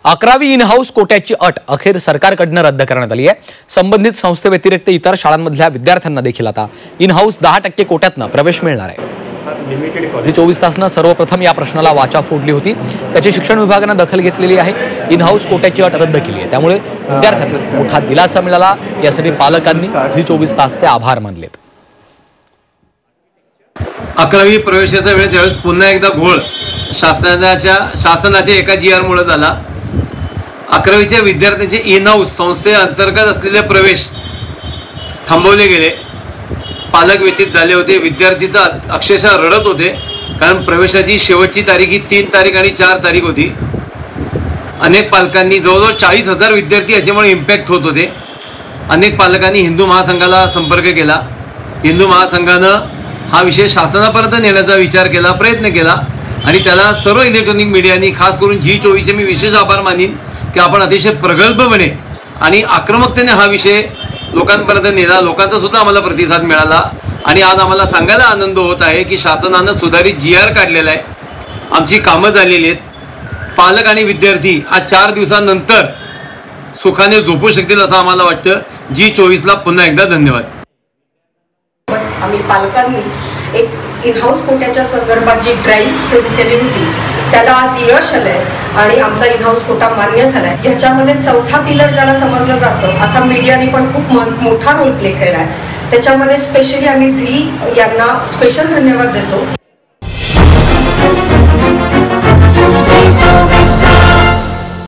11वी in house कोट्याची अट अखेर सरकारकडून रद्द करण्यात आली आहे। संबंधित संस्थेव्यतिरिक्त इतर शाळांमधल्या विद्यार्थ्यांना देखील आता इन हाऊस 10% कोट्यातनं प्रवेश मिळणार आहे। झी 24 तासनं सर्वप्रथम या प्रश्नाला वाचा फोडली होती। त्याची शिक्षण विभागाने दखल घेतलेली आहे। इन हाऊस कोट्याची अट रद्द केली आहे, त्यामुळे विद्यार्थ्यांना मोठा दिलासा मिळाला। यासाठी पालकांनी झी 24 तासचे आभार मानलेत। 11वी प्रवेशाच्या वेळेस पुन्हा एकदा घोळ शासनाच्या एका GR मुळे झाला। 11वीच्या विद्यार्थ्यांचे इन हाऊस संस्थेअंतर्गत असलेले प्रवेश थांबवले गेले। पालक व्यथित झाले होते, विद्यार्थी तर अक्षरशः रडत होते, कारण प्रवेशाची शेवटची तारीख ही 3 तारीख आणि 4 तारीख होती। अनेक पालकांनी जवळजवळ 40,000 विद्यार्थी याच्यामुळे इम्पॅक्ट होत होते। अनेक पालकांनी हिंदू महासंघाला संपर्क केला। हिंदू महासंघानं हा विषय शासनापर्यंत नेण्याचा विचार केला, प्रयत्न केला, आणि त्याला सर्व इलेक्ट्रॉनिक मीडियानी, खास करून झी 24चे मी विशेष आभार मानीन की आपण अतिशय प्रगल्भपणे आणि आक्रमकतेने हा विषय लोकांपर्यंत नेला। लोकांचा सुद्धा आम्हाला प्रतिसाद मिळाला, आणि आज आम्हाला सांगायला आनंद होत आहे की शासनानं सुधारित GR काढलेला आहे। आमची कामं झालेली आहेत। पालक आणि विद्यार्थी आज 4 दिवसानंतर सुखाने झोपू शकतील असं आम्हाला वाटतं। झी 24ला पुन्हा एकदा धन्यवाद। आम्ही पालकांनी एक इन हाऊस कोट्याच्या संदर्भात जी ड्राईव्ह सुरू केली होती त्याला आज यश आलंय आणि आमचा इन हाऊस कोटा मान्य झालाय। ह्याच्यामध्ये चौथा पिलर ज्याला समजलं जातं असा मीडियाने पण खूप मोठा रोल प्ले केला आहे। त्याच्यामध्ये स्पेशली आम्ही झी यांना स्पेशल धन्यवाद देतो।